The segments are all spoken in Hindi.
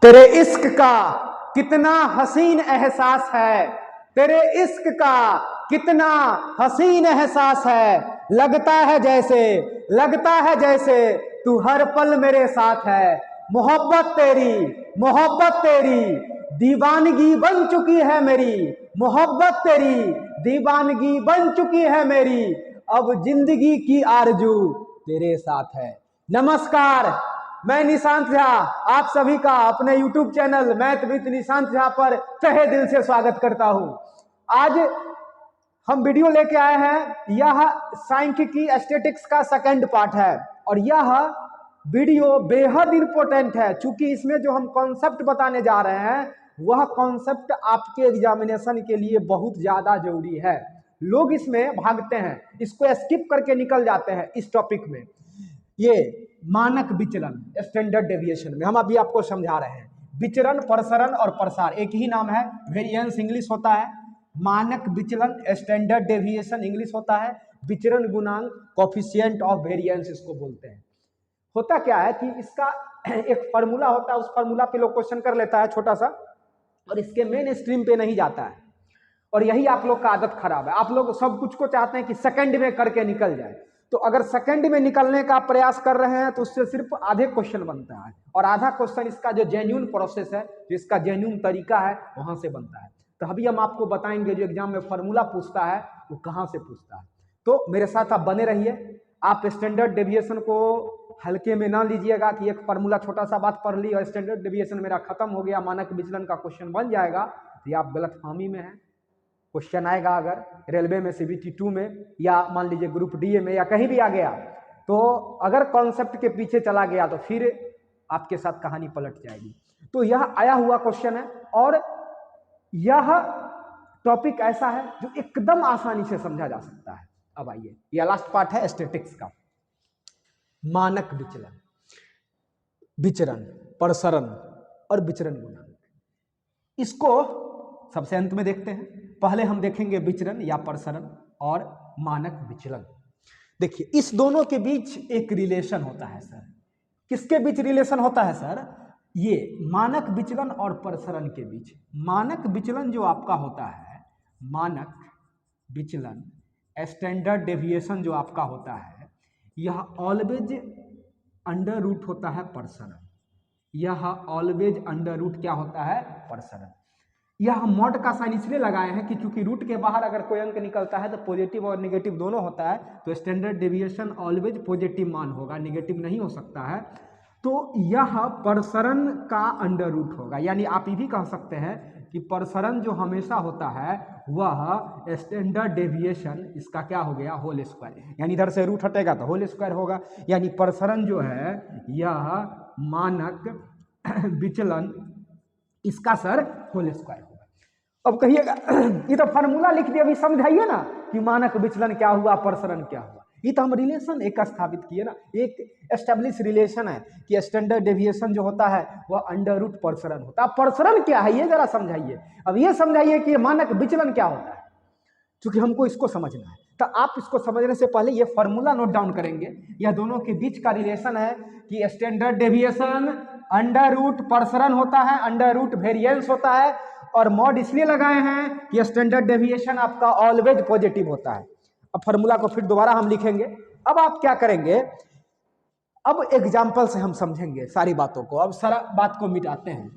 तेरे इश्क का कितना हसीन एहसास है, तेरे इश्क का कितना हसीन एहसास है। लगता है जैसे तू हर पल मेरे साथ है। मोहब्बत तेरी दीवानगी बन चुकी है मेरी। मोहब्बत तेरी दीवानगी बन चुकी है मेरी। अब जिंदगी की आरजू तेरे साथ है। नमस्कार, मैं निशांत झा आप सभी का अपने YouTube channel math with Nishant Jha पर तहे दिल से स्वागत करता हूं। आज हम वीडियो लेके आए हैं, यह सांख्यिकी स्टैटिक्स का सेकंड पार्ट है और यह वीडियो बेहद इंपॉर्टेंट है क्योंकि इसमें जो हम कॉन्सेप्ट बताने जा रहे हैं वह कॉन्सेप्ट आपके एग्जामिनेशन के लिए बहुत ज्यादा जरूरी है। लोग इसमें भागते हैं, इसको स्किप करके निकल जाते हैं। इस टॉपिक में ये मानक विचलन स्टैंडर्ड डेविएशन में हम अभी आपको समझा रहे हैं। विचरण, प्रसरण और प्रसार एक ही नाम है। वेरिएंस इंग्लिश होता है, मानक विचलन स्टैंडर्ड डेविएशन इंग्लिश होता है, विचरण गुणांक कोफिशिएंट ऑफ वेरिएंस इसको बोलते हैं। होता क्या है कि इसका एक फार्मूला होता है, उस फार्मूला पे लोग क्वेश्चन कर लेता है छोटा सा और इसके मेन स्ट्रीम पे नहीं जाता है और यही आप लोग का आदत खराब है। आप लोग सब कुछ को चाहते हैं कि सेकंड में करके निकल जाए, तो अगर सेकंड में निकलने का प्रयास कर रहे हैं तो उससे सिर्फ आधे क्वेश्चन बनता है और आधा क्वेश्चन इसका जो जेन्युइन प्रोसेस है, जो इसका जेन्युइन तरीका है वहां से बनता है। तो अभी हम आपको बताएंगे जो एग्जाम में फार्मूला पूछता है वो कहाँ से पूछता है। तो मेरे साथ आप बने रहिए। आप स्टैंडर्ड डेविएशन को हल्के में ना लीजिएगा कि एक फार्मूला छोटा सा बात पढ़ ली और स्टैंडर्ड डेविएशन मेरा खत्म हो गया, मानक विचलन का क्वेश्चन बन जाएगा, तो ये आप गलतफहमी में है। क्वेश्चन आएगा अगर रेलवे में CBT 2 में या मान लीजिए ग्रुप DA में या कहीं भी आ गया, तो अगर कॉन्सेप्ट के पीछे चला गया तो फिर आपके साथ कहानी पलट जाएगी। तो यह आया हुआ क्वेश्चन है और यह टॉपिक ऐसा है जो एकदम आसानी से समझा जा सकता है। अब आइए, यह लास्ट पार्ट है स्टैटिक्स का। मानक विचलन, विचरण, प्रसरण और विचरण गुणांक, इसको सबसे अंत में देखते हैं। पहले हम देखेंगे विचरण या प्रसरण और मानक विचलन। देखिए, इस दोनों के बीच एक रिलेशन होता है सर। किसके बीच रिलेशन होता है सर? ये मानक विचलन और प्रसरण के बीच। मानक विचलन जो आपका होता है, मानक विचलन स्टैंडर्ड डेविएशन जो आपका होता है, यह ऑलवेज अंडर रूट होता है प्रसरण। यह ऑलवेज अंडर रूट क्या होता है? प्रसरण। यह मॉड का साइन इसलिए लगाए हैं कि चूंकि रूट के बाहर अगर कोई अंक निकलता है तो पॉजिटिव और नेगेटिव दोनों होता है, तो स्टैंडर्ड डेविएशन ऑलवेज पॉजिटिव मान होगा, नेगेटिव नहीं हो सकता है। तो यह प्रसरण का अंडर रूट होगा। यानी आप ये भी कह सकते हैं कि प्रसरण जो हमेशा होता है वह स्टैंडर्ड डेविएशन इसका क्या हो गया? Whole square. यानी इधर से रूट हटेगा तो होल स्क्वायर होगा। यानी प्रसरण जो है यह मानक विचलन इसका सर होल स्क्वायर होगा। अब कहिएगा ये तो फार्मूला लिख दिया, अभी समझाइए ना कि मानक विचलन क्या हुआ, प्रसरण क्या हुआ। ये तो हम रिलेशन एक स्थापित किए ना, एक एस्टेब्लिश रिलेशन है कि स्टैंडर्ड डेविएशन जो होता है वह अंडर रूट प्रसरण होता है। प्रसरण क्या है ये जरा समझाइए। अब ये समझाइए कि मानक विचलन क्या होता है, क्योंकि हमको इसको समझना है। तो आप इसको समझने से पहले ये फार्मूला नोट डाउन करेंगे। यह दोनों के बीच का रिलेशन है कि स्टैंडर्ड डेविएशन अंडर रूट प्रसरण होता है, अंडर रूट वेरिएंस होता है, और मॉड इसलिए लगाए हैं कि स्टैंडर्ड डेविएशन आपका ऑलवेज पॉजिटिव होता है। अब फार्मूला को फिर दोबारा हम लिखेंगे। अब आप क्या करेंगे, अब एग्जाम्पल से हम समझेंगे सारी बातों को। अब सारा बात को मिटाते हैं।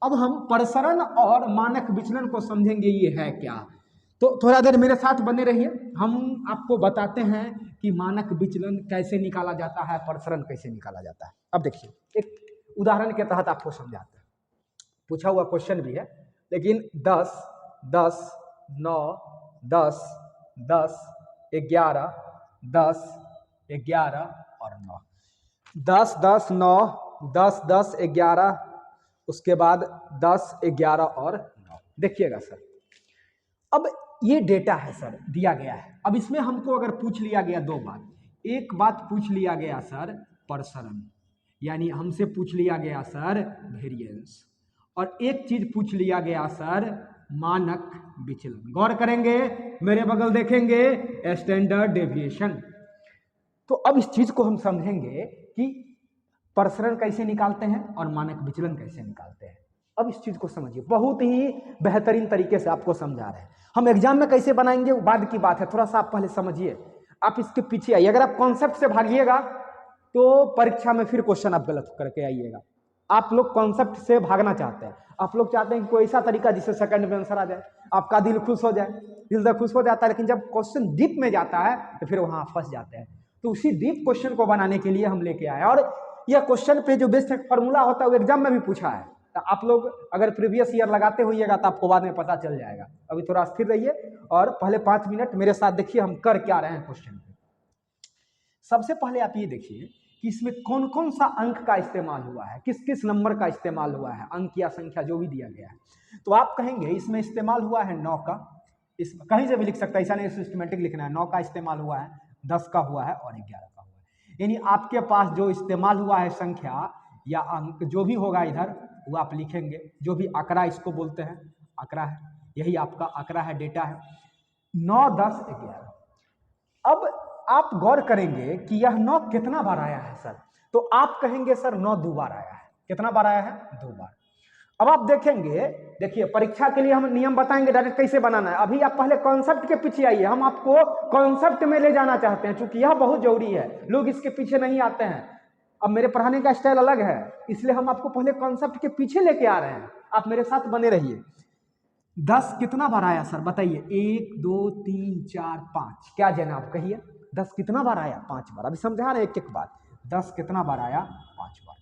अब हम प्रसरण और मानक विचलन को समझेंगे ये है क्या। तो थोड़ा देर मेरे साथ बने रहिए, हम आपको बताते हैं कि मानक विचलन कैसे निकाला जाता है, प्रसरण कैसे निकाला जाता है। अब देखिए, एक उदाहरण के तहत आपको समझाते हैं। पूछा हुआ क्वेश्चन भी है, लेकिन 10, 10, 9, 10, 10, 11, 10, 11 और 9, 10, 10, 9, 10, 10, 11, उसके बाद 10, 11 और 9। देखिएगा सर, अब ये डेटा है सर, दिया गया है। अब इसमें हमको अगर पूछ लिया गया दो बात, एक बात पूछ लिया गया सर प्रसरण, यानी हमसे पूछ लिया गया सर वेरिएंस, और एक चीज पूछ लिया गया सर मानक विचलन। गौर करेंगे, मेरे बगल देखेंगे स्टैंडर्ड डेविएशन। तो अब इस चीज को हम समझेंगे कि प्रसरण कैसे निकालते हैं और मानक विचलन कैसे निकालते हैं। अब इस चीज को समझिए, बहुत ही बेहतरीन तरीके से आपको समझा रहे हैं। हम एग्जाम में कैसे बनाएंगे वो बाद की बात है, थोड़ा सा आप पहले समझिए। आप इसके पीछे आइए, अगर आप कॉन्सेप्ट से भागिएगा तो परीक्षा में फिर क्वेश्चन आप गलत करके आइएगा। आप लोग कॉन्सेप्ट से भागना चाहते हैं, आप लोग चाहते हैं कि कोई ऐसा तरीका जिससे सेकंड में आंसर आ जाए, आपका दिल खुश हो जाए। दिल तो खुश हो जाता है, लेकिन जब क्वेश्चन डीप में जाता है तो फिर वहां फंस जाते हैं। तो उसी डीप क्वेश्चन को बनाने के लिए हम लेके आए, और यह क्वेश्चन पे जो बेसिक फॉर्मूला होता है वो एग्जाम में भी पूछा है। तो आप लोग अगर प्रीवियस ईयर लगाते होइएगा तो आपको बाद में पता चल जाएगा। अभी थोड़ा स्थिर रहिए और पहले 5 मिनट मेरे साथ देखिए हम कर क्या रहे हैं क्वेश्चन पे। सबसे पहले आप ये देखिए कि इसमें कौन कौन सा अंक का इस्तेमाल हुआ है, किस किस नंबर का इस्तेमाल हुआ है, अंक या संख्या जो भी दिया गया है। तो आप कहेंगे इसमें इस्तेमाल हुआ है 9 का, इस कहीं से भी लिख सकता है, ऐसा नहीं सिस्टमेटिक लिखना है। 9 का इस्तेमाल हुआ है, 10 का हुआ है और 11 का हुआ है। यानी आपके पास जो इस्तेमाल हुआ है संख्या या अंक जो भी होगा इधर वो आप लिखेंगे। जो भी आंकड़ा इसको बोलते हैं, आंकड़ा है, यही आपका आंकड़ा है, डेटा है। 9, 10, 11। अब आप गौर करेंगे कि यह 9 कितना बार आया है सर, तो आप कहेंगे सर 9 2 बार आया है। कितना बार आया है? 2 बार। अब आप देखेंगे, देखिए परीक्षा के लिए हम नियम बताएंगे डायरेक्ट कैसे बनाना है। अभी आप पहले कॉन्सेप्ट के पीछे आइए, हम आपको कॉन्सेप्ट में ले जाना चाहते हैं, क्योंकि यह बहुत जरूरी है, लोग इसके पीछे नहीं आते हैं। अब मेरे पढ़ाने का स्टाइल अलग है, इसलिए हम आपको पहले कॉन्सेप्ट के पीछे लेके आ रहे हैं। आप मेरे साथ बने रहिए। 10 कितना बार आया सर बताइए? 1 2 3 4 5। क्या जनाब कहिए, 10 कितना बार आया? 5 बार। अभी समझा रहे एक एक बार। 10 कितना बार आया? 5 बार।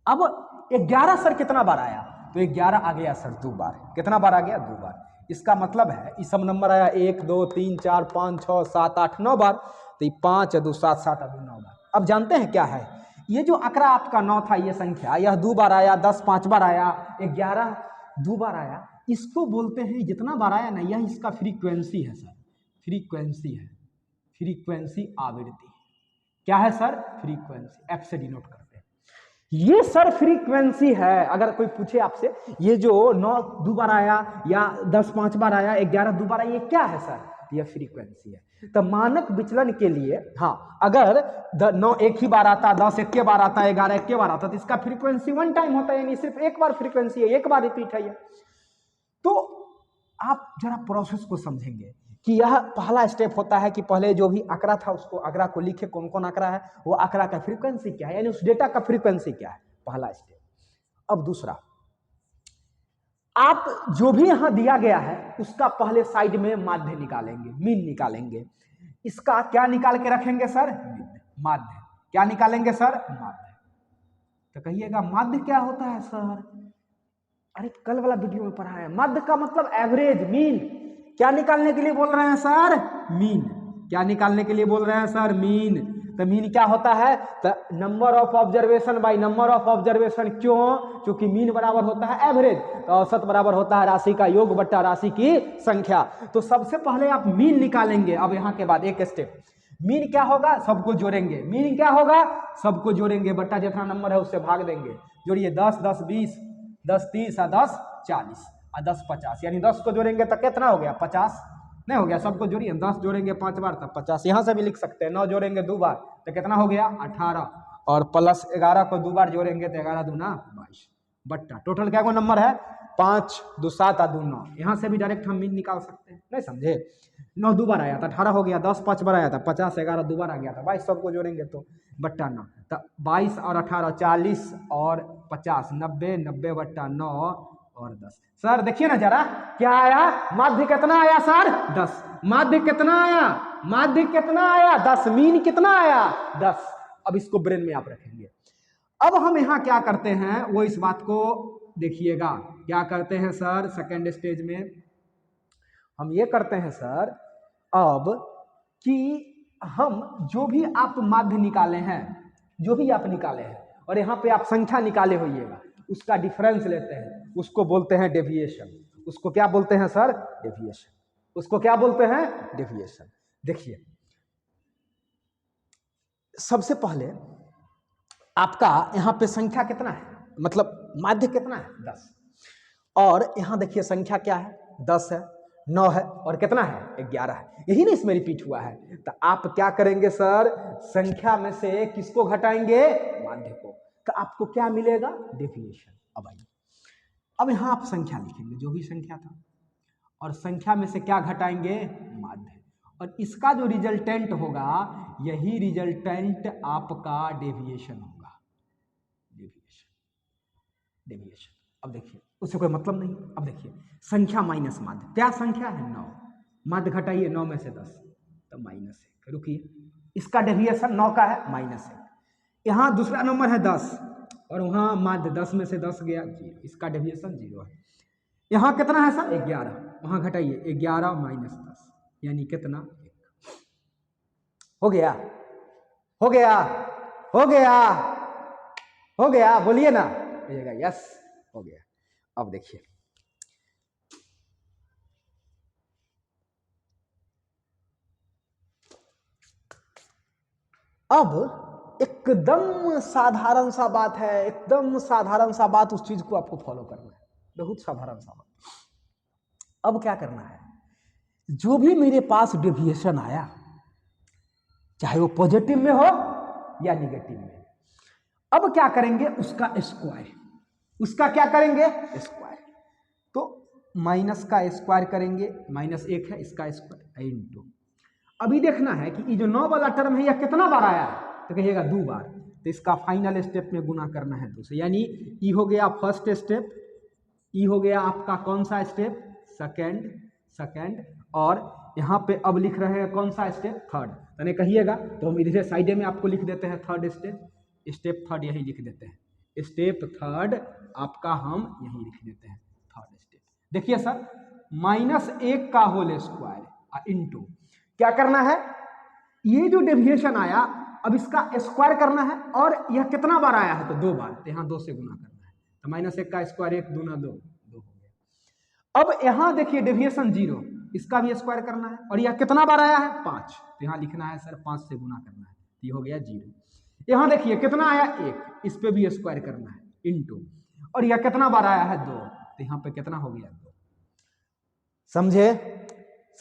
अब 11 सर कितना बार आया? तो 11 आ गया सर 2 बार। कितना बार आ गया? 2 बार। इसका मतलब है ये सब नंबर आया 1 2 3 4 5 6 7 8 9 बार। तो 5 2 7 7 2 9 बार। अब जानते हैं क्या है ये जो आंकड़ा आपका 9 था, ये संख्या, यह 2 बार आया, 10 5 बार आया, 11 2 बार आया। इसको बोलते हैं, जितना बार आया ना, यह इसका फ्रीक्वेंसी है सर। फ्रीक्वेंसी है, फ्रीक्वेंसी आवृत्ति। क्या है सर? फ्रीक्वेंसी। एफ से डिनोट करते हैं। ये सर फ्रीक्वेंसी है। अगर कोई पूछे आपसे ये जो 9 2 बार आया या 10 5 बार आया, 11 2 बार आया, ये क्या है सर? यह फ्रीक्वेंसी है। तो मानक विचलन के लिए, हाँ, अगर 9 एक ही बार आता, 10 एक के बार आता, 11 एक के बार आता, तो इसका फ्रीक्वेंसी 1 टाइम होता है, यानी सिर्फ एक बार फ्रीक्वेंसी है, एक बार रिपीट है ये। तो आप जरा प्रोसेस को समझेंगे कि यह पहला स्टेप होता है कि पहले जो भी आंकड़ा था उसको, आंकड़ा को लिखे, कौन कौन आंकड़ा है, वो आंकड़ा का फ्रीक्वेंसी क्या है, यानी उस डेटा का फ्रीक्वेंसी क्या है, पहला स्टेप। अब दूसरा, आप जो भी यहां दिया गया है उसका पहले साइड में माध्य निकालेंगे, मीन निकालेंगे। इसका क्या निकाल के रखेंगे सर? माध्य। क्या निकालेंगे सर? माध्य। तो कहिएगा माध्य क्या होता है सर? अरे कल वाला वीडियो में पढ़ा है, माध्य का मतलब एवरेज, मीन। क्या निकालने के लिए बोल रहे हैं सर? मीन। क्या निकालने के लिए बोल रहे हैं सर? मीन। तो मीन क्या होता है? तो number of observation by number of observation. क्यों? क्योंकि मीन बराबर होता है एवरेज, तो औसत बराबर होता है राशि का योग बट्टा राशि की संख्या। तो सबसे पहले आप मीन निकालेंगे। अब यहां के बाद एक स्टेप, मीन क्या होगा? सबको जोड़ेंगे। मीन क्या होगा? सबको जोड़ेंगे, बट्टा जितना नंबर है उससे भाग देंगे। जोड़िए, 10 10 20, 10 30 और 10 40 और 10 50, यानी 10 को जोड़ेंगे तो कितना हो गया? 50। नहीं हो गया? सबको जोड़िए, 10 जोड़ेंगे 5 बार तो 50। यहाँ से भी लिख सकते हैं, 9 जोड़ेंगे 2 बार तो कितना हो गया? 18, और प्लस 11 को 2 बार जोड़ेंगे तो 11 दूना 22, बट्टा टोटल क्या को नंबर है? 5 2 7 और 2 9। यहाँ से भी डायरेक्ट हम मीन निकाल सकते हैं, नहीं समझे? 9 2 बार आया था 18 हो गया, 10 5 बार आया था 50, 11 2 बार आ गया था 22, सबको जोड़ेंगे तो बट्टा 9, तो 22 और 18 40 और 50, 90, 90 बट्टा 9 और 10। सर देखिए ना जरा क्या आया? माध्य कितना आया सर? 10। माध्य कितना आया? माध्य कितना आया? 10। मीन कितना आया? 10। अब इसको ब्रेन में आप रखेंगे। अब हम यहाँ क्या करते हैं वो इस बात को देखिएगा। क्या करते हैं सर? सेकेंड स्टेज में हम ये करते हैं सर, अब कि हम जो भी आप माध्य निकाले हैं, जो भी आप निकाले हैं, और यहाँ पे आप संख्या निकाले होइएगा, उसका डिफरेंस लेते हैं, उसको बोलते हैं डेविएशन। उसको क्या बोलते हैं सर? डेविएशन। उसको क्या बोलते हैं? डेविएशन। देखिए, सबसे पहले आपका यहाँ पे संख्या कितना है, मतलब माध्य कितना है? 10। और यहाँ देखिए संख्या क्या है? 10 है। 9 है और कितना है 11 है, यही ना इसमें रिपीट हुआ है। तो आप क्या करेंगे सर, संख्या में से किसको घटाएंगे, माध्य को, तो आपको क्या मिलेगा, डेविएशन। अब आइए, अब यहां आप संख्या लिखेंगे जो भी संख्या था, और संख्या में से क्या घटाएंगे, माध्य, और इसका जो रिजल्टेंट होगा यही रिजल्टेंट आपका डेविएशन होगा, डेविएशन। अब देखिए उससे कोई मतलब नहीं। अब देखिए संख्या माइनस माध्य, क्या संख्या है 9, माध्य घटाइए 9 में से 10 तो -1। रुकिए, इसका डेविएशन 9 का है -1। यहाँ दूसरा नंबर है 10 और वहाँ माध्य 10 में से 10 गया 0, इसका डेविएशन 0 है। यहाँ कितना है सर 11, वहाँ घटाइए 11 माइनस 10 यानी कितना 1। हो गया, हो गया, हो गया, हो गया, बोलिए ना, यस हो गया। अब देखिए अब एकदम साधारण सा बात है, एकदम साधारण सा बात, उस चीज को आपको फॉलो करना है, बहुत साधारण सा बात। अब क्या करना है, जो भी मेरे पास डेविएशन आया चाहे वो पॉजिटिव में हो या निगेटिव में, अब क्या करेंगे उसका स्क्वायर, उसका क्या करेंगे स्क्वायर। तो माइनस का स्क्वायर करेंगे, -1 है इसका स्क्वायर इनटू, अभी देखना है कि ये जो 9 वाला टर्म है यह कितना बार आया है, तो कहिएगा 2 बार, तो इसका फाइनल स्टेप में गुना करना है 2 से, यानी ई हो गया फर्स्ट स्टेप, ई हो गया आपका कौन सा स्टेप, सेकंड, और यहाँ पे अब लिख रहे हैं कौन सा स्टेप, थर्ड। यानी कहिएगा तो हम इधर साइड में आपको लिख देते हैं थर्ड स्टेप थर्ड यही लिख देते हैं, स्टेप थर्ड आपका हम यही लिख देते हैं थर्ड स्टेप। देखिए सर -1 का होल स्क्वायर इनटू क्या करना है, ये जो डेविएशन आया अब इसका स्क्वायर करना है, और यह कितना बार आया है तो 2 बार, तो यहाँ 2 से गुना करना है, तो -1 का स्क्वायर 1 दूना 2 हो गया। अब यहाँ देखिए डेविएशन 0, इसका भी स्क्वायर करना है, और यह कितना बार आया है 5, तो यहाँ लिखना है सर 5 से गुना करना है, तो ये हो गया 0। यहाँ देखिए कितना आया 1, इस पे भी स्क्वायर करना है इनटू, और यह कितना बार आया है 2, तो यहाँ पे कितना हो गया 2। समझे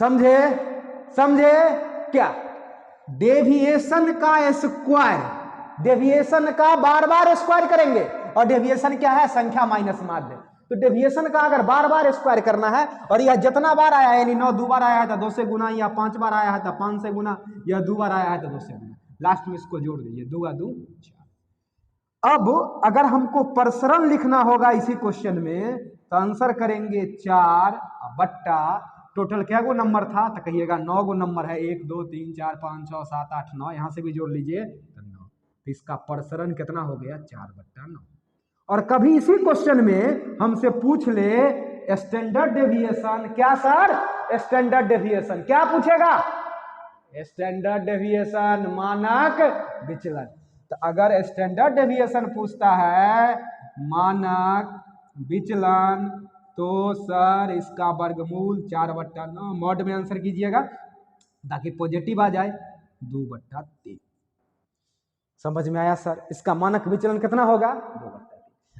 समझे समझे, क्या डेविएशन का स्क्वायर, डेविएशन का बार बार स्क्वायर करेंगे, और डेविएशन क्या है संख्या माइनस माध्य, तो डेविएशन का अगर बार बार स्क्वायर करना है, और यह जितना बार आया है यानी 9 2 बार आया है तो 2 से गुना, या 5 बार आया है तो 5 से गुना, या 2 बार आया है तो 2 से गुना, लास्ट में इसको जोड़ दीजिए 2 × 2 4। अब अगर हमको प्रसरण लिखना होगा इसी क्वेश्चन में तो आंसर करेंगे 4 बट्टा टोटल क्या गो नंबर था, तो कहिएगा 9 गो नंबर है, 1 2 3 4 5 6 7 8 9, यहाँ से भी जोड़ लीजिए तो 9, तो इसका प्रसरण कितना हो गया 4/9। और कभी इसी क्वेश्चन में हमसे पूछ ले स्टैंडर्ड डेविएशन, क्या सर स्टैंडर्ड डेविएशन क्या पूछेगा, स्टैंडर्ड डेविएशन मानक विचलन। तो अगर स्टैंडर्ड डेविएशन पूछता है मानक विचलन तो सर इसका वर्गमूल 4/9, मॉड में आंसर कीजिएगा ताकि पॉजिटिव आ जाए 2/3। समझ में आया सर, इसका मानक विचलन कितना होगा 2/3।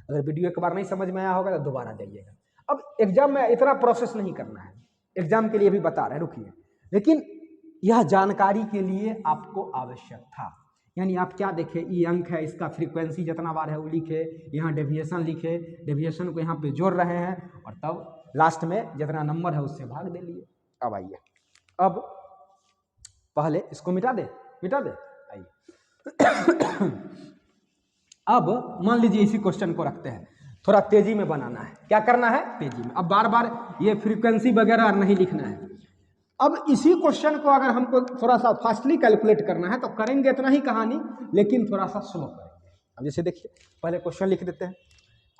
अगर वीडियो एक बार नहीं समझ में आया होगा तो दोबारा जाइएगा। अब एग्जाम में इतना प्रोसेस नहीं करना है, एग्जाम के लिए भी बता रहे हैं, रुकिए, लेकिन यह जानकारी के लिए आपको आवश्यक था। यानी आप क्या देखें, ये अंक है, इसका फ्रीक्वेंसी जितना बार है वो लिखे, यहाँ डेविएशन लिखे, डेविएशन को यहाँ पे जोड़ रहे हैं, और तब लास्ट में जितना नंबर है उससे भाग दे लिए। अब आइए, अब पहले इसको मिटा दे आइए। अब मान लीजिए इसी क्वेश्चन को रखते हैं, थोड़ा तेजी में बनाना है, क्या करना है तेजी में, अब बार बार ये फ्रीक्वेंसी वगैरह नहीं लिखना है। अब इसी क्वेश्चन को अगर हमको थोड़ा सा फास्टली कैलकुलेट करना है तो करेंगे इतना ही कहानी, लेकिन थोड़ा सा स्लो करेंगे। अब जैसे देखिए पहले क्वेश्चन लिख देते हैं,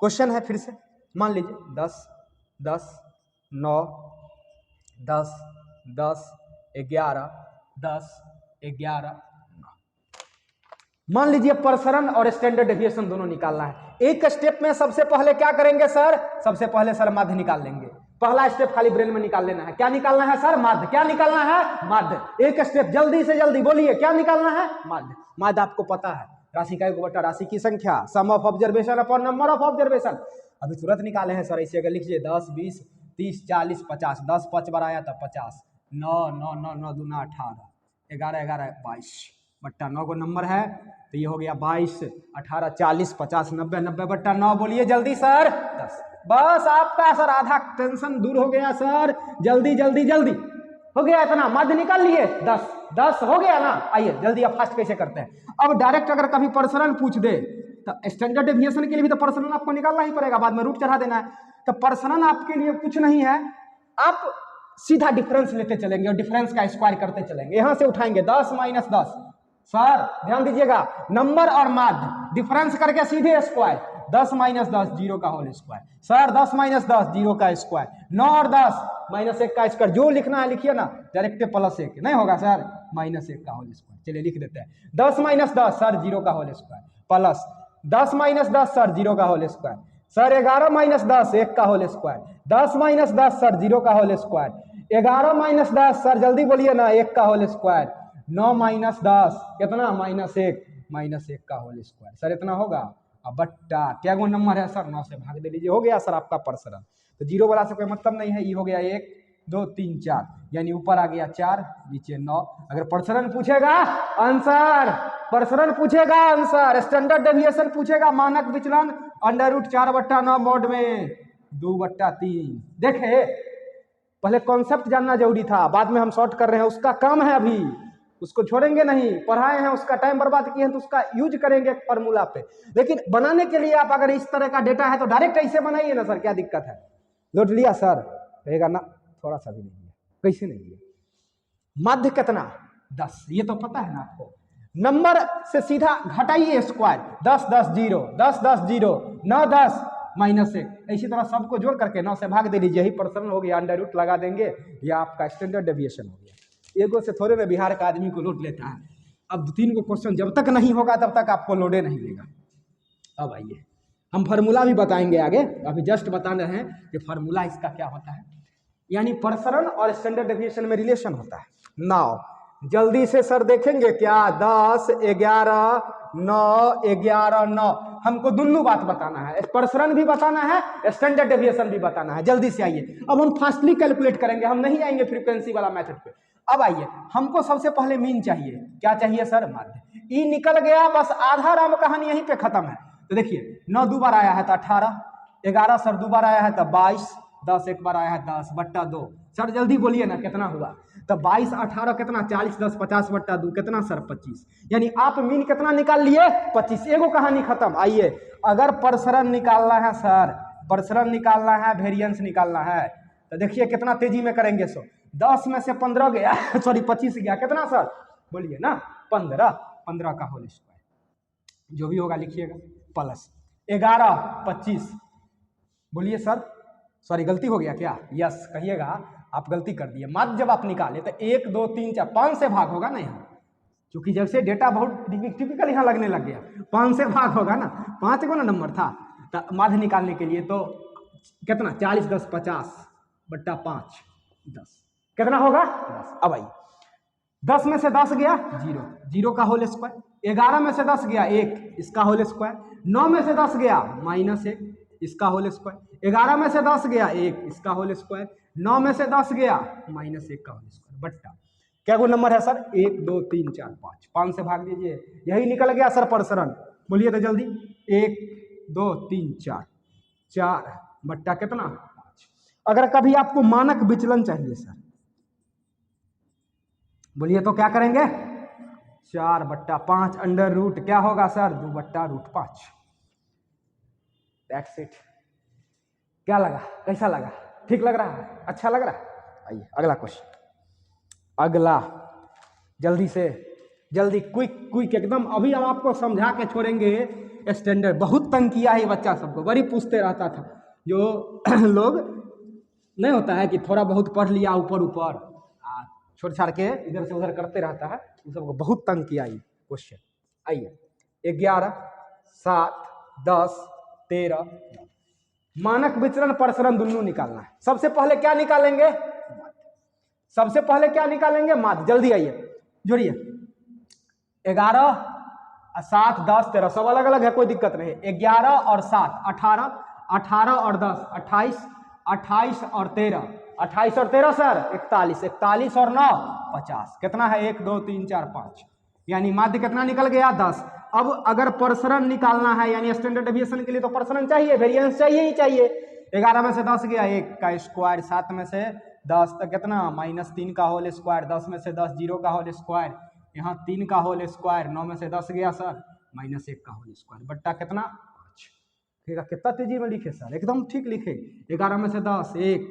क्वेश्चन है फिर से मान लीजिए 10 10 9 10 10 11 10 11 9। मान लीजिए प्रसरण और स्टैंडर्ड डेविएशन दोनों निकालना है। एक स्टेप में सबसे पहले क्या करेंगे सर, सबसे पहले सर माध्य निकाल लेंगे। पहला स्टेप खाली ब्रेन में निकाल लेना है, क्या निकालना है सर माध्य, क्या निकालना है माध्य। एक स्टेप जल्दी से जल्दी बोलिए, क्या निकालना है माध्य। माध्य आपको पता है राशि का योग बटा राशि की संख्या, sum of observation upon number of observation. अभी तुरंत निकाले हैं सर, इसे अगर लिखिए 10 20 30 40 50, 10 5 बार आया तो 50, 9 9 9 9 दूना 18, 11 11 22 बट्टा 9 को नंबर है तो ये हो गया 22, 18 40 50 90 90 बट्टा 9। बोलिए जल्दी सर 10। बस आपका सर आधा टेंशन दूर हो गया सर, जल्दी जल्दी जल्दी हो गया इतना, मध्य निकाल लिए 10 10 हो गया ना। आइए जल्दी आप फास्ट कैसे करते हैं। अब डायरेक्ट अगर कभी प्रसरण पूछ दे तो स्टैंडर्ड डेविएशन के लिए भी तो प्रसरण आपको निकालना ही पड़ेगा, बाद में रूट चढ़ा देना है। तो प्रसरण आपके लिए कुछ नहीं है, आप सीधा डिफरेंस लेते चलेंगे और डिफरेंस का स्क्वायर करते चलेंगे। यहां से उठाएंगे 10 माइनस 10, सर ध्यान दीजिएगा नंबर और माध्य डिफरेंस करके सीधे स्क्वायर, 10 माइनस 10 0 का होल स्क्वायर, सर 10 माइनस 10 0 का स्क्वायर, 9 और 10 माइनस 1 का स्क्वायर, जो लिखना है लिखिए ना, डायरेक्ट प्लस 1 नहीं होगा सर, माइनस 1 का होल स्क्वायर। चलिए लिख देते हैं 10 माइनस 10 सर 0 का होल स्क्वायर, प्लस 10 माइनस 10 सर 0 का होल स्क्वायर, सर 11 माइनस 10 1 का होल स्क्वायर, 10 माइनस 10 सर 0 का होल स्क्वायर, 11 माइनस 10 सर जल्दी बोलिए ना 1 का होल स्क्वायर, 9 माइनस 10 कितना माइनस 1 का होल स्क्वायर, सर इतना होगा। अब बट्टा क्या गो नंबर है सर 9 से भाग दे लीजिए, हो गया सर आपका प्रसरण। तो जीरो वाला से कोई मतलब नहीं है, ये हो गया 1 2 3 4, यानी ऊपर आ गया 4 नीचे 9। अगर प्रसरण पूछेगा आंसर, प्रसरण पूछेगा आंसर, स्टैंडर्ड डेविएशन पूछेगा मानक विचलन अंडर रूट 4/9 मोड में 2/3। देखे पहले कॉन्सेप्ट जानना जरूरी था, बाद में हम शॉर्ट कर रहे हैं, उसका काम है अभी, उसको छोड़ेंगे नहीं, पढ़ाए हैं उसका टाइम बर्बाद किए हैं तो उसका यूज करेंगे फॉर्मूला पे। लेकिन बनाने के लिए आप अगर इस तरह का डेटा है तो डायरेक्ट ऐसे बनाइए ना सर, क्या दिक्कत है। लोड लिया सर, रहेगा ना, थोड़ा सा भी नहीं लिया, कैसे नहीं लिया। मध्य कितना 10, ये तो पता है ना आपको, नंबर से सीधा घटाइए स्क्वायर, 10 10 0 10 10 0 9 10 माइनस 1, इसी तरह सबको जोड़ करके 9 से भाग दे लीजिए, यही प्रसरण हो गया, अंडर रूट लगा देंगे, या आपका स्टैंडर्ड डेविएशन हो गया। एगो से थोड़े ना बिहार का आदमी को लोड लेता है। अब 2-3 को क्वेश्चन जब तक नहीं होगा तब तक आपको लोडे नहीं लेगा। अब आइए हम फार्मूला भी बताएंगे आगे, अभी जस्ट बता रहे हैं कि फार्मूला इसका क्या होता है, यानी प्रसरण और स्टैंडर्ड डेविएशन में रिलेशन होता है। नाउ जल्दी से सर देखेंगे क्या, 10 11 9 11 9, हमको दोनों बात बताना है, प्रसरण भी बताना है, स्टैंडर्ड डेविएशन भी बताना है। जल्दी से आइए, अब हम फास्टली कैलकुलेट करेंगे, हम नहीं आएंगे फ्रीक्वेंसी वाला मेथड पे। अब आइए, हमको सबसे पहले मीन चाहिए, क्या चाहिए सर, माध्य। ई निकल गया, बस आधा राम कहानी यहीं पे खत्म है। तो देखिए 9 2 बार आया है तो 18, 11 सर 2 बार आया है तो 22, 10 1 बार आया है 10/2, सर जल्दी बोलिए ना कितना हुआ। तो 22 18 कितना, 40 10 50/2 कितना सर 25, यानी आप मीन कितना निकाल लिए 25। एगो कहानी खत्म। आइए अगर प्रसरण निकालना है सर, प्रसरण निकालना है, वेरिएंस निकालना है, तो देखिए कितना तेजी में करेंगे। 10 में से 15 गया सॉरी 25 गया, कितना सर बोलिए ना, 15 का होल स्क्वायर, जो भी होगा लिखिएगा, प्लस 11 25, बोलिए सर, सॉरी गलती हो गया क्या, यस कहिएगा, आप गलती कर दिए। माध्य जब आप निकाले तो 1 2 3 4 5 से भाग होगा ना यहाँ, क्योंकि जब से डेटा बहुत टिपिकल यहाँ लगने लग गया, 5 से भाग होगा ना, 5 को ना नंबर था। तो माध्य निकालने के लिए तो कितना, 40 10 50/5 10, कितना होगा 10। अब आइए 10 में से 10 गया 0 का होल स्क्वायर, 11 में से 10 गया 1 इसका होल स्क्वायर, 9 में से 10 गया -1 इसका होल स्क्वायर, 11 में से 10 गया 1 इसका होल स्क्वायर, 9 में से 10 गया -1 का होल स्क्वायर, बट्टा क्या वो नंबर है सर, 1 2 3 4 5, 5 से भाग दीजिए, यही निकल गया सर प्रसरण। बोलिए तो जल्दी, 1 2 3 4, 4 बट्टा कितना 5। अगर कभी आपको मानक विचलन चाहिए सर, बोलिए तो क्या करेंगे, 4/5 अंडर रूट क्या होगा सर, 2/√5। That's it. क्या लगा, कैसा लगा, ठीक लग रहा है, अच्छा लग रहा है। आइए अगला क्वेश्चन, अगला जल्दी से जल्दी, क्विक एकदम। अभी हम आपको समझा के छोड़ेंगे स्टैंडर्ड। बहुत तंग किया है बच्चा सबको, बड़ी पूछते रहता था, जो लोग नहीं होता है कि थोड़ा बहुत पढ़ लिया ऊपर ऊपर, छोड़ छाड़ के इधर से उधर करते रहता है, उन सबको बहुत तंग किया ये क्वेश्चन। आइए 11 7 10 13, मानक विचलन प्रसरण दोनों निकालना है। सबसे पहले क्या निकालेंगे, सबसे पहले क्या निकालेंगे, माध्य। जल्दी आइए जोड़िए, 11 7 10 13 सब अलग अलग है, कोई दिक्कत नहीं। 11 और 7 18, 18 और 10 28, 28 और 13, 28 और 13 सर 41, 41 और 9 50, कितना है 1 2 3 4 5, यानी माध्य कितना निकल गया 10। अब अगर प्रसरण निकालना है यानी स्टैंडर्ड डेविएशन के लिए तो प्रसरण चाहिए, वेरिएंस चाहिए ही चाहिए। 11 में से 10 गया 1 का स्क्वायर, 7 में से 10 तक कितना -3 का होल स्क्वायर, 10 में से 10 0 का होल स्क्वायर, यहाँ 3 का होल स्क्वायर, 9 में से 10 गया सर -1 का होल स्क्वायर बट्टा कितना 5। ठीक है, कितना तेजी में लिखे सर, एकदम ठीक लिखे। 11 में से 10 1,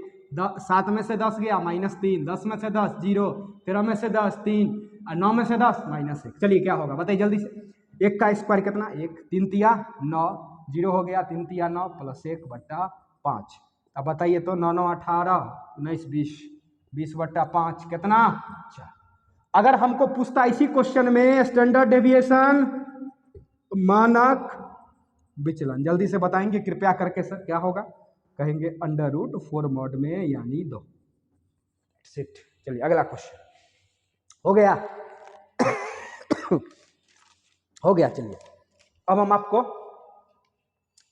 7 में से 10 गया -3, 10 में से 10 0, 13 में से 10 3, 9 में से 10 -1। चलिए क्या होगा बताइए जल्दी से। 1 का स्क्वायर कितना 1, 3 तिया 9, 0 हो गया 3 तिया 9 प्लस 1 बट्टा 5। अब बताइए तो 9 9 18 19 20, 20 बट्टा 5 कितना 4। अगर हमको पूछता इसी क्वेश्चन में स्टैंडर्ड डेविएशन मानक विचलन, जल्दी से बताएंगे कृपया करके सर, क्या होगा? कहेंगे √4 मॉड में यानी 2। चलिए अगला क्वेश्चन हो गया हो गया। चलिए अब हम आपको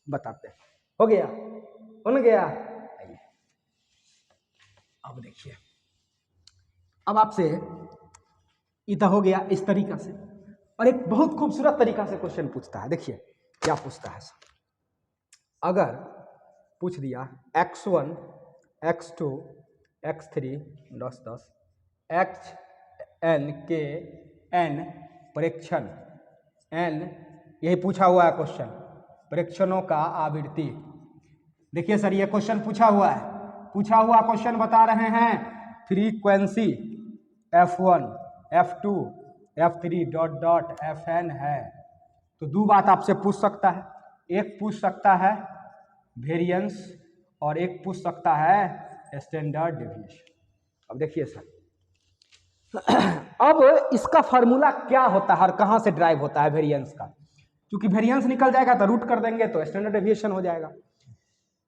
बताते हैं, हो गया हो गया। अब देखिए, अब आपसे इतना हो गया इस तरीका से, और एक बहुत खूबसूरत तरीका से क्वेश्चन पूछता है। देखिए क्या पूछता है सर, अगर पूछ दिया x1 x2 x3 10 10 xn के n प्रेक्षण n, यही पूछा हुआ है क्वेश्चन, प्रेक्षणों का आवृत्ति। देखिए सर ये क्वेश्चन पूछा हुआ है, पूछा हुआ क्वेश्चन बता रहे हैं frequency f1 f2 f3 ... fn है। तो दो बात आपसे पूछ सकता है, एक पूछ सकता है वेरिएंस और एक पूछ सकता है स्टैंडर्ड डेविएशन। अब देखिए सर, अब इसका फार्मूला क्या होता है और कहाँ से ड्राइव होता है वेरिएंस का, क्योंकि वेरिएंस निकल जाएगा तो रूट कर देंगे तो स्टैंडर्ड डेविएशन हो जाएगा।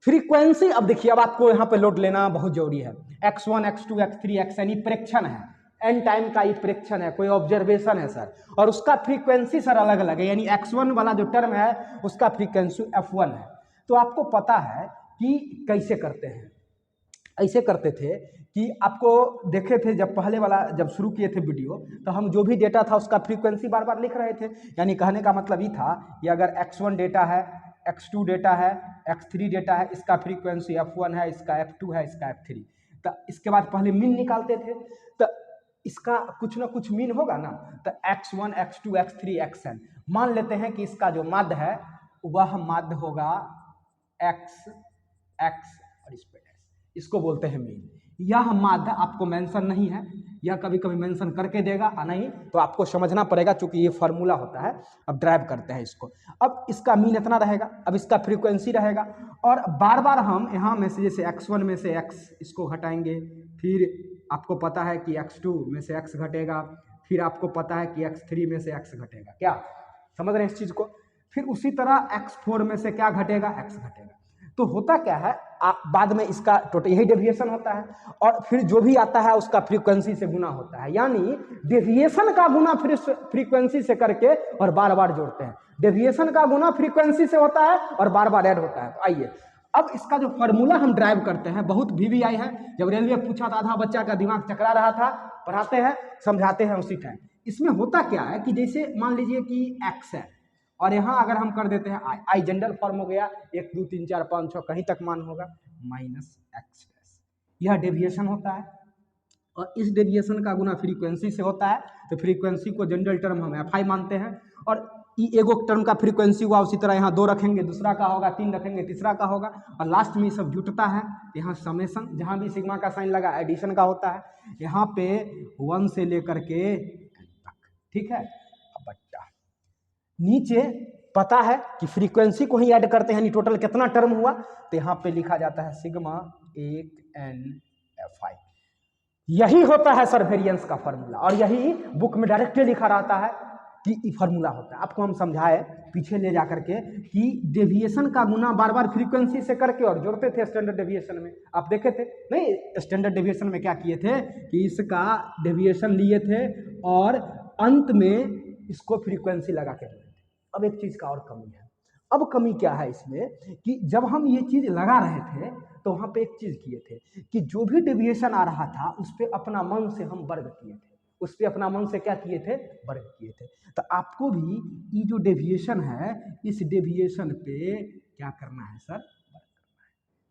फ्रीक्वेंसी, अब देखिए अब आपको यहाँ पे लोड लेना बहुत जरूरी है। x1 x2 x3 xn ये प्रेक्षण है, n टाइम का ये प्रेक्षण है, कोई ऑब्जर्वेशन है सर, और उसका फ्रीक्वेंसी सर अलग अलग है, यानी x1 वाला जो टर्म है उसका फ्रीक्वेंसी f1 है। तो आपको पता है कि कैसे करते हैं, ऐसे करते थे कि आपको देखे थे जब पहले वाला जब शुरू किए थे वीडियो, तो हम जो भी डेटा था उसका फ्रीक्वेंसी बार बार लिख रहे थे। यानी कहने का मतलब ये था कि अगर x1 डेटा है, x2 डेटा है, x3 डेटा है, इसका फ्रीक्वेंसी f1 है, इसका f2 है, इसका f3, तो इसके बाद पहले मीन निकालते थे, तो इसका कुछ ना कुछ मीन होगा ना, तो x1 x2 x3 xn मान लेते हैं कि इसका जो माध्य है वह माध्य होगा x और इस पे s, इसको बोलते हैं मीन। यह माध्य आपको मेंशन नहीं है, यह कभी कभी मेंशन करके देगा, नहीं तो आपको समझना पड़ेगा क्योंकि ये फार्मूला होता है। अब ड्राइव करते हैं इसको, अब इसका मीन इतना रहेगा, अब इसका फ्रीक्वेंसी रहेगा, और बार बार हम यहाँ में से जैसे x1 में से x इसको घटाएंगे, फिर आपको पता है कि x2 में से x घटेगा, फिर आपको पता है कि x3 में से x घटेगा। क्या समझ रहे हैं इस चीज को? फिर उसी तरह x4 में से क्या घटेगा, x घटेगा। तो होता क्या है, बाद में इसका टोटल यही डेविएशन होता है, और फिर जो भी आता है उसका फ्रीक्वेंसी से गुना होता है, यानी डेविएशन का गुना फ्रीक्वेंसी से करके और बार बार जोड़ते हैं। डेविएशन का गुना फ्रीक्वेंसी से होता है और बार बार ऐड होता है। तो आइए अब इसका जो फॉर्मूला हम ड्राइव करते हैं, बहुत VVI है, जब रेलवे पूछा था आधा बच्चा का दिमाग चकरा रहा था, पढ़ाते हैं समझाते हैं उसी टाइम। इसमें होता क्या है कि जैसे मान लीजिए कि x है, और यहाँ अगर हम कर देते हैं आई जनरल फॉर्म हो गया 1 2 3 4 5 6 कहीं तक मान होगा -x, यह डेविएशन होता है, और इस डेविएशन का गुना फ्रीक्वेंसी से होता है। तो फ्रीक्वेंसी को जनरल टर्म हम fi मानते हैं, और एगो टर्म का फ्रीक्वेंसी हुआ, उसी तरह यहाँ 2 रखेंगे, दूसरा का होगा 3 रखेंगे, तीसरा का होगा, और लास्ट में सब जुटता है। यहाँ समेशन, जहाँ भी सिग्मा का साइन लगा एडिशन का होता है, यहाँ पे 1 से लेकर के n तक। ठीक है, बट्टा नीचे पता है कि फ्रीक्वेंसी को ही ऐड करते हैं, यानी टोटल कितना टर्म हुआ, तो यहाँ पे लिखा जाता है सिग्मा 1n fi। यही होता है सर वेरिएंस का फॉर्मूला, और यही बुक में डायरेक्टली लिखा रहता है कि फार्मूला होता है। आपको हम समझाए पीछे ले जा करके कि डेविएशन का गुना बार बार फ्रीक्वेंसी से करके और जोड़ते थे स्टैंडर्ड डेविएशन में। आप देखे थे नहीं, स्टैंडर्ड डेविएशन में क्या किए थे कि इसका डेविएशन लिए थे और अंत में इसको फ्रीक्वेंसी लगा के जोड़े थे। अब एक चीज का और कमी है, अब कमी क्या है इसमें कि जब हम ये चीज़ लगा रहे थे तो वहाँ पे एक चीज़ किए थे कि जो भी डेविएशन आ रहा था उस पर अपना मन से हम वर्ग किए थे, उस पर अपना मन से क्या किए थे, वर्ग किए थे। तो आपको भी ये जो डेविएशन है इस डेविएशन पे क्या करना है सर, वर्ग करना है।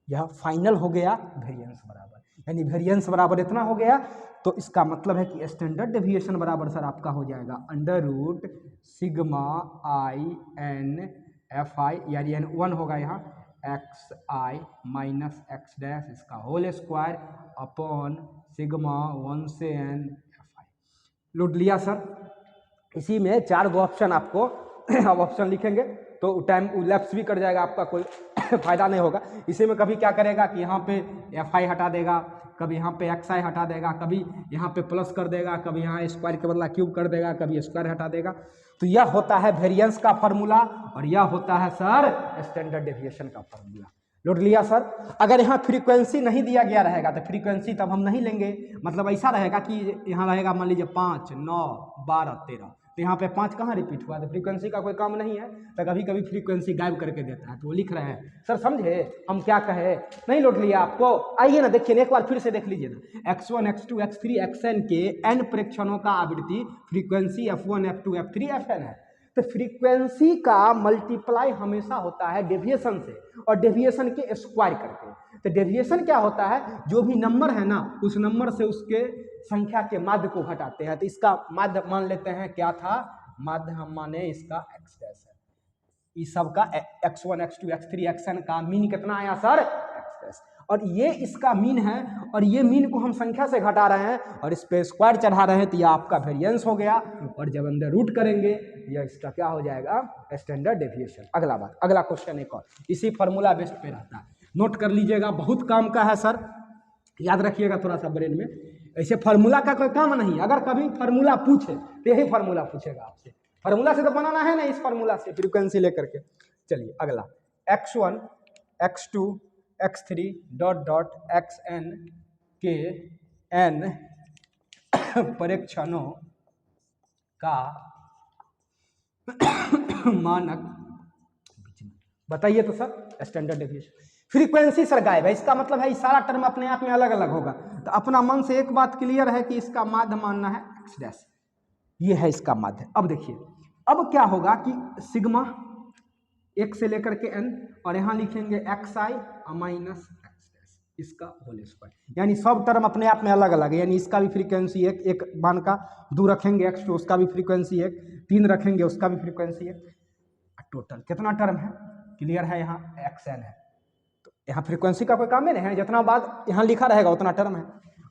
यह फाइनल हो गया वेरिएंस बराबर, यानी वेरिएंस बराबर इतना हो गया। तो इसका मतलब है कि स्टैंडर्ड डेविएशन बराबर सर आपका हो जाएगा under root sigma I N F I, यानी एन 1 होगा यहाँ X I minus X dash इसका होल स्क्वायर अपॉन सिग्मा 1 से एन एफ आई। लूट लिया सर। इसी में 4 गो ऑप्शन आपको अब ऑप्शन लिखेंगे तो टाइम लैप्स भी कर जाएगा, आपका कोई फायदा नहीं होगा। इसी में कभी क्या करेगा कि यहाँ पे एफ आई हटा देगा, कभी यहाँ पे एक्स आई हटा देगा, कभी यहाँ पे प्लस कर देगा, कभी यहाँ स्क्वायर के बदला क्यूब कर देगा, कभी स्क्वायर हटा देगा। तो यह होता है वेरिएंस का फॉर्मूला और यह होता है सर स्टैंडर्ड डेविएशन का फॉर्मूला। लौट लिया सर। अगर यहाँ फ्रीक्वेंसी नहीं दिया गया रहेगा तो फ्रीक्वेंसी तब हम नहीं लेंगे, मतलब ऐसा रहेगा कि यहाँ रहेगा मान लीजिए 5, 9, 12, 13, तो यहाँ पे 5 कहाँ रिपीट हुआ, तो फ्रीक्वेंसी का कोई काम नहीं है। तो कभी कभी फ्रीक्वेंसी गायब करके देता है, तो वो लिख रहे हैं सर, समझे हम क्या कहे, नहीं लौट लिया आपको। आइए ना देखिए, एक बार फिर से देख लीजिए ना, x1, x2, x3, xn के n प्रेक्षणों का आवृत्ति frequency f1, f2, f3, fn है। तो फ्रीक्वेंसी का मल्टीप्लाई हमेशा होता है डेविएशन से और डेविएशन के स्क्वायर करके। तो डेविएशन क्या होता है, जो भी नंबर है ना उस नंबर से उसके संख्या के माध्य को घटाते हैं। तो इसका माध्य मान लेते हैं क्या था, माध्य हम माने इसका x डैश है, इस सब का x1, x2, x3, xn का मीन कितना आया सर, x डैश, और ये इसका मीन है और ये मीन को हम संख्या से घटा रहे हैं और इस पे स्क्वायर चढ़ा रहे हैं, तो यह आपका वेरिएंस हो गया। और जब अंदर रूट करेंगे यह इसका क्या हो जाएगा, स्टैंडर्ड डेविएशन। अगला बात, अगला क्वेश्चन एक और इसी फार्मूला बेस्ड पे रहता है, नोट कर लीजिएगा, बहुत काम का है सर, याद रखिएगा थोड़ा सा ब्रेन में। ऐसे फार्मूला का कोई काम नहीं, अगर कभी फार्मूला पूछे तो यही फार्मूला पूछेगा आपसे, फार्मूला से तो बनाना है ना, इस फार्मूला से फ्रीक्वेंसी लेकर के। चलिए अगला, x1, x2, x3 dot dot xn के n परीक्षणों का मानक बताइए तो sir standard deviation. Frequency sir गायब है, इसका मतलब है ये सारा टर्म अपने आप में अलग अलग होगा। तो अपना मन से एक बात क्लियर है कि इसका माध्य मानना है x डैश, ये है इसका माध्य। अब देखिए अब क्या होगा कि सिग्मा 1 से लेकर के n और यहाँ लिखेंगे x I minus X dash इसका होल स्क्वायर, यानी सब टर्म अपने आप में अलग अलग है। यानी इसका भी फ्रीक्वेंसी एक मान का 2 रखेंगे x2 उसका भी फ्रीक्वेंसी 1, 3 रखेंगे उसका भी फ्रीक्वेंसी 1, टोटल कितना टर्म है, क्लियर है, यहाँ xn है। तो यहाँ फ्रीक्वेंसी का कोई काम नहीं है, जितना बाद यहाँ लिखा रहेगा उतना टर्म है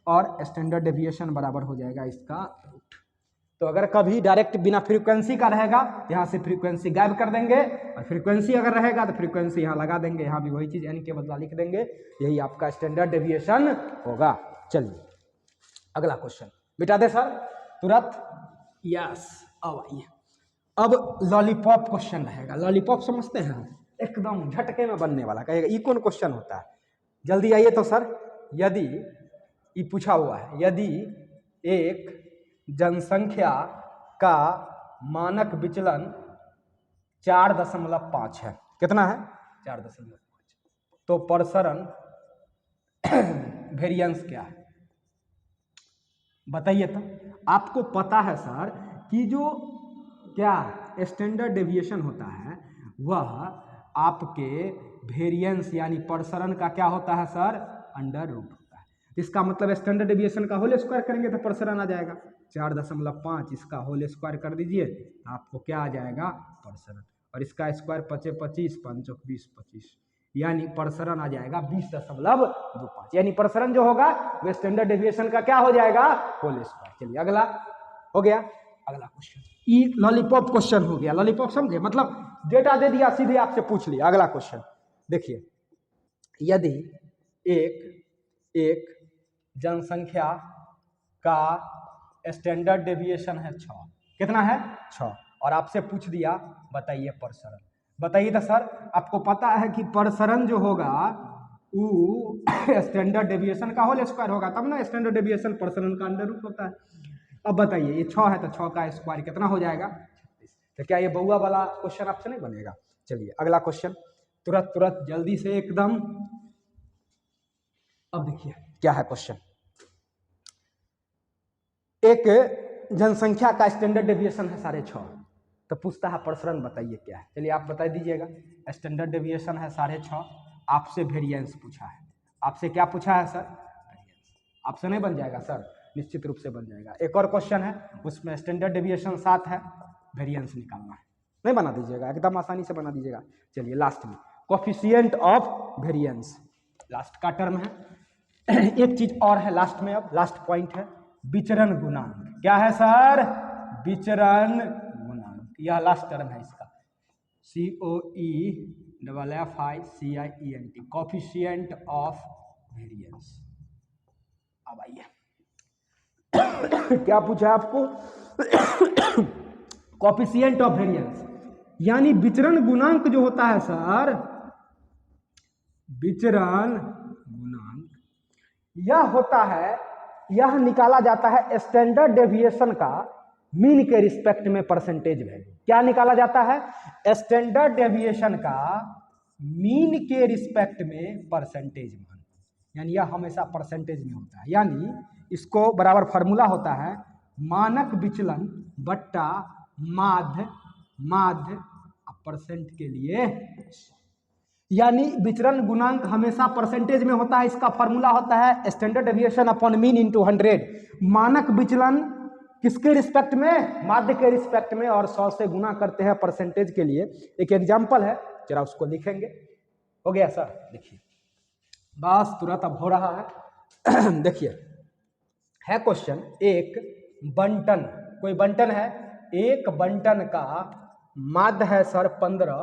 और स्टैंडर्ड डेविएशन बराबर हो जाएगा इसका रूट। तो अगर कभी डायरेक्ट बिना फ्रीक्वेंसी का रहेगा यहाँ से फ्रीक्वेंसी गायब कर देंगे और फ्रीक्वेंसी अगर रहेगा तो फ्रीक्वेंसी यहाँ लगा देंगे, यहाँ भी वही चीज़ n के बदला लिख देंगे, यही आपका स्टैंडर्ड डेविएशन होगा। चलिए अगला क्वेश्चन मिटा दे सर तुरंत, यस। अब आइए, अब लॉलीपॉप क्वेश्चन रहेगा। लॉलीपॉप समझते हैं, एकदम झटके में बनने वाला, कहेगा ये कौन क्वेश्चन होता है, जल्दी आइए तो सर। यदि ये पूछा हुआ है, यदि एक जनसंख्या का मानक विचलन 4.5 है, कितना है 4.5, तो प्रसरण वेरिएंस क्या है बताइए। तो आपको पता है सर कि जो क्या स्टैंडर्ड डेविएशन होता है वह आपके वेरिएंस यानी प्रसरण का क्या होता है सर, अंडर रूट होता है। इसका मतलब स्टैंडर्ड डेविएशन का होल स्क्वायर करेंगे तो प्रसरण आ जाएगा 4.5, इसका होल स्क्वायर कर दीजिए आपको क्या आ जाएगा, प्रसरण, और इसका स्क्वायर 5 25, 5 20 25, यानी प्रसरण आ जाएगा 20.25, यानी प्रसरण जो होगा वो स्टैंडर्ड डेविएशन का क्या हो जाएगा, होल स्क्वायर। चलिए अगला हो गया, अगला क्वेश्चन ई लॉलीपॉप क्वेश्चन हो गया। लॉलीपॉप समझे, मतलब डेटा दे दिया सीधे आपसे पूछ लिया। अगला क्वेश्चन देखिए, यदि एक जनसंख्या का स्टैंडर्ड डेविएशन है 6, कितना है 6, और आपसे पूछ दिया बताइए प्रसरण। बताइए तो सर, आपको पता है कि प्रसरण जो होगा वो स्टैंडर्ड डेविएशन का होल स्क्वायर होगा, तब ना स्टैंडर्ड डेविएशन प्रसरण का अंडर रूट होता है। अब बताइए ये 6 है तो 6 का स्क्वायर कितना हो जाएगा 36। तो क्या ये बउआ वाला क्वेश्चन आपसे नहीं बनेगा, चलिए अगला क्वेश्चन, तुरंत तुरंत जल्दी से एकदम। अब देखिए क्या है क्वेश्चन। एक जनसंख्या का स्टैंडर्ड डेविएशन है 6.5, तो पूछता है प्रसरण बताइए क्या है। चलिए आप बता दीजिएगा। स्टैंडर्ड डेविएशन है 6.5, आपसे वेरिएंस पूछा है। आपसे क्या पूछा है सर? आपसे नहीं बन जाएगा सर? निश्चित रूप से बन जाएगा। एक और क्वेश्चन है, उसमें स्टैंडर्ड डेविएशन 7 है, वेरिएंस निकालना है। नहीं बना दीजिएगा, एकदम आसानी से बना दीजिएगा। चलिए लास्ट में कोफिशिएंट ऑफ वेरिएंस, लास्ट का टर्म है। एक चीज और है लास्ट में, अब लास्ट पॉइंट है विचरण गुणांक। क्या है सर? विचरण गुणांक। यह लास्ट टर्म है इसका, COEFFICIENT, कोफिशिएंट ऑफ वेरिएंस। अब आइए क्या पूछा आपको? कोफिशिएंट ऑफ वेरिएंस यानी विचरण गुणांक जो होता है सर, विचरण गुणांक यह होता है, यह निकाला जाता है स्टैंडर्ड डेविएशन का मीन के रिस्पेक्ट में परसेंटेज वैल्यू। क्या निकाला जाता है? स्टैंडर्ड डेविएशन का मीन के रिस्पेक्ट में परसेंटेज मान, यानी यह हमेशा परसेंटेज में होता है। यानी इसको बराबर फार्मूला होता है मानक विचलन बट्टा माध्य परसेंट के लिए, यानी विचरण गुणांक हमेशा परसेंटेज में होता है। इसका फार्मूला होता है standard deviation upon mean into 100। मानक विचलन किसके रिस्पेक्ट में? माध्य के रिस्पेक्ट में, और 100 से गुना करते हैं परसेंटेज के लिए। एक एग्जांपल है, जरा उसको लिखेंगे। हो गया सर? देखिए बस तुरंत अब हो रहा है। देखिए है क्वेश्चन, एक बंटन, कोई बंटन है, एक बंटन का माध्य है सर 15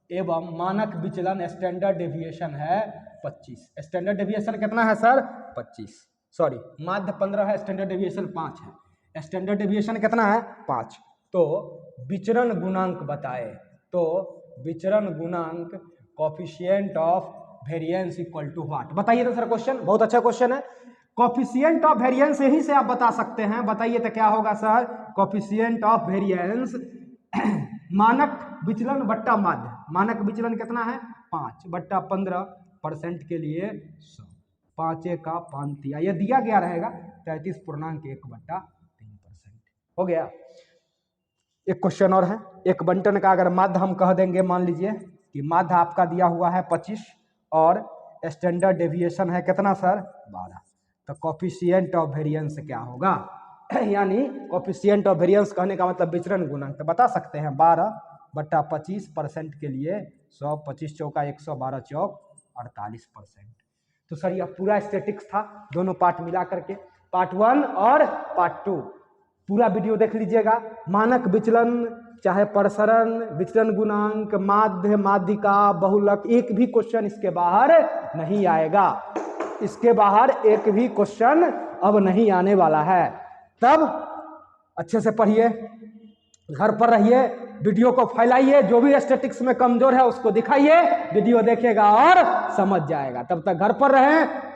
एवं मानक विचलन स्टैंडर्ड डेविएशन है 25। स्टैंडर्ड डेविएशन कितना है सर? 25। सॉरी, माध्य 15 है, स्टैंडर्ड डेविएशन 5 है। स्टैंडर्ड डेविएशन कितना है? 5। तो विचरण गुणांक बताए, तो विचरण गुणांक coefficient of variance equal to what? बताइए तो सर। क्वेश्चन बहुत अच्छा क्वेश्चन है। कोफिशिएंट ऑफ वेरिएंस यही से आप बता सकते हैं। बताइए तो क्या होगा सर? कोफिशिएंट ऑफ वेरिएंस मानक विचलन बट्टा माध्य। मानक विचलन कितना है? 5 बट्टा 15% के लिए 100, 5 का 5 दिया, यह दिया गया रहेगा 33.1 बट्टा 3%। हो गया। एक क्वेश्चन और है, एक बंटन का अगर माध्य हम कह देंगे, मान लीजिए कि माध्य आपका दिया हुआ है 25 और स्टैंडर्ड डेविएशन है कितना सर? 12, तो कोफिशिएंट ऑफ वेरिएंस क्या होगा? यानी कोफिशिएंट ऑफ वेरिएंस कहने का मतलब विचरण गुणांक, तो बता सकते हैं 12 बट्टा 25% के लिए 100, 25 चौका 112 चौक 48%। तो सर यह पूरा स्टैटिक्स था, दोनों पार्ट मिला करके, पार्ट 1 और पार्ट 2। पूरा वीडियो देख लीजिएगा। मानक विचलन, चाहे प्रसरण, विचलन गुणांक, माध्य, माध्यिका, बहुलक, एक भी क्वेश्चन इसके बाहर नहीं आएगा। इसके बाहर एक भी क्वेश्चन अब नहीं आने वाला है। तब अच्छे से पढ़िए, घर पर रहिए, वीडियो को फैलाइए, जो भी स्टैटिक्स में कमजोर है उसको दिखाइए, वीडियो देखेगा और समझ जाएगा। तब तक घर पर रहें।